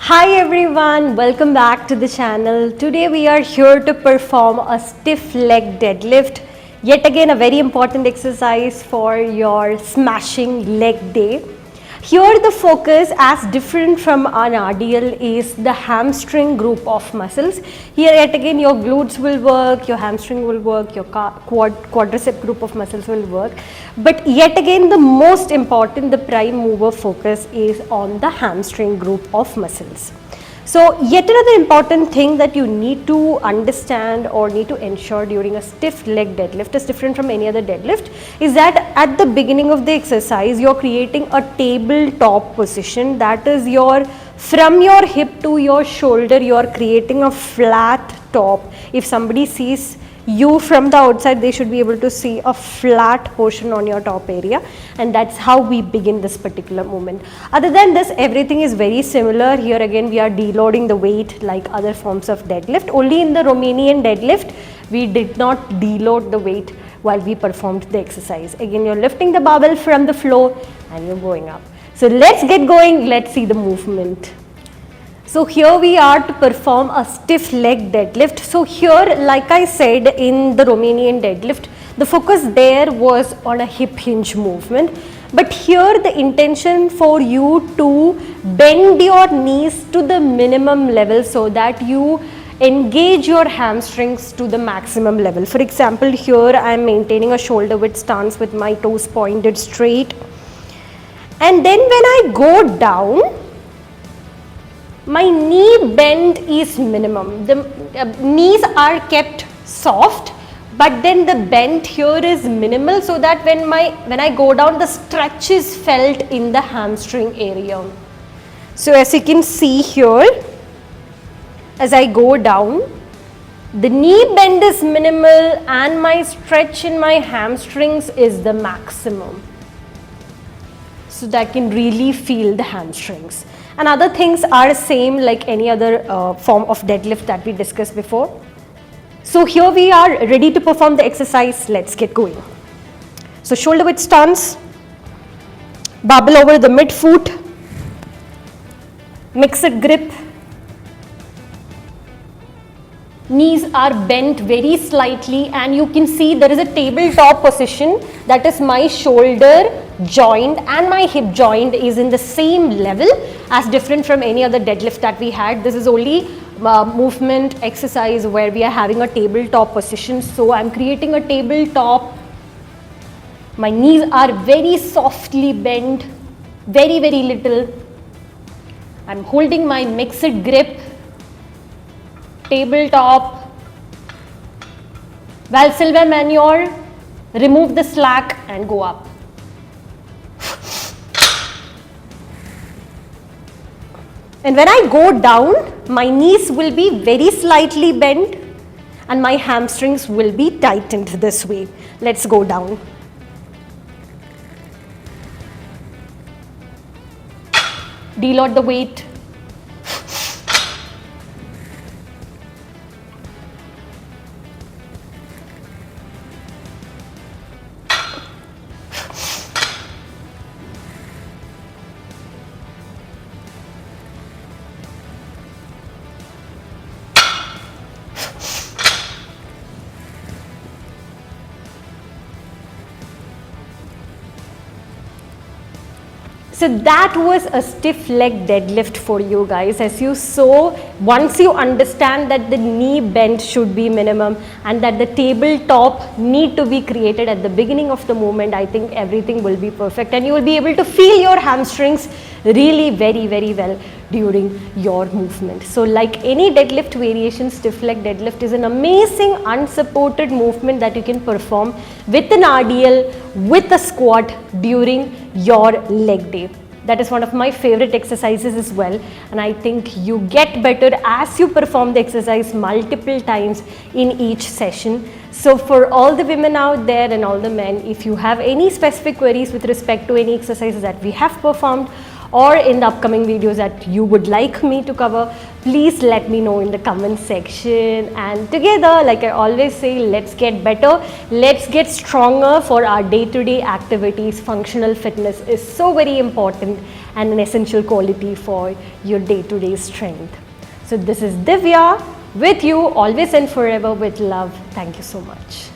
Hi everyone, welcome back to the channel. Today we are here to perform a stiff leg deadlift. Yet again a very important exercise for your smashing leg day. Here the focus, as different from an RDL, is the hamstring group of muscles. Here yet again your glutes will work, your hamstring will work, your quadricep group of muscles will work. But yet again the most important, the prime mover focus is on the hamstring group of muscles. So yet another important thing that you need to understand or need to ensure during a stiff leg deadlift is different from any other deadlift is that at the beginning of the exercise you're creating a tabletop position, that is from your hip to your shoulder you're creating a flat top. If somebody sees you from the outside, they should be able to see a flat portion on your top area, and that's how we begin this particular movement. Other than this, everything is very similar. Here again we are deloading the weight like other forms of deadlift. Only in the Romanian deadlift we did not deload the weight while we performed the exercise. Again, you're lifting the barbell from the floor and you're going up. So let's get going, let's see the movement. So here we are to perform a stiff leg deadlift. So here, like I said, in the Romanian deadlift, the focus there was on a hip hinge movement. But here the intention for you to bend your knees to the minimum level so that you engage your hamstrings to the maximum level. For example, here I am maintaining a shoulder width stance with my toes pointed straight. And then when I go down, my knee bend is minimum. The knees are kept soft, but then the bend here is minimal so that when I go down, the stretch is felt in the hamstring area. So as you can see here, as I go down, the knee bend is minimal and my stretch in my hamstrings is the maximum. So that I can really feel the hamstrings. And other things are same like any other form of deadlift that we discussed before. So here we are ready to perform the exercise. Let's get going. So shoulder width stance, barbell over the midfoot, mixed grip. Knees are bent very slightly and you can see there is a tabletop position, that is my shoulder joint and my hip joint is in the same level, as different from any other deadlift that we had. This is only movement exercise where we are having a tabletop position. So I'm creating a tabletop. My knees are very softly bent, very little. I'm holding my mixed grip, tabletop, Valsalva maneuver, remove the slack and go up. And when I go down, my knees will be very slightly bent and my hamstrings will be tightened this way. Let's go down. Deload the weight. So that was a stiff leg deadlift for you guys. As you saw, once you understand that the knee bend should be minimum and that the tabletop need to be created at the beginning of the movement, I think everything will be perfect and you will be able to feel your hamstrings really very well during your movement. So like any deadlift variation, stiff leg deadlift is an amazing unsupported movement that you can perform with an RDL, with a squat during your leg day. That is one of my favorite exercises as well, and I think you get better as you perform the exercise multiple times in each session. So for all the women out there and all the men, if you have any specific queries with respect to any exercises that we have performed or in the upcoming videos that you would like me to cover, please let me know in the comment section. And together, like I always say, let's get better, let's get stronger for our day-to-day activities. Functional fitness is so very important and an essential quality for your day-to-day strength. So this is Divya with you always and forever with love. Thank you so much.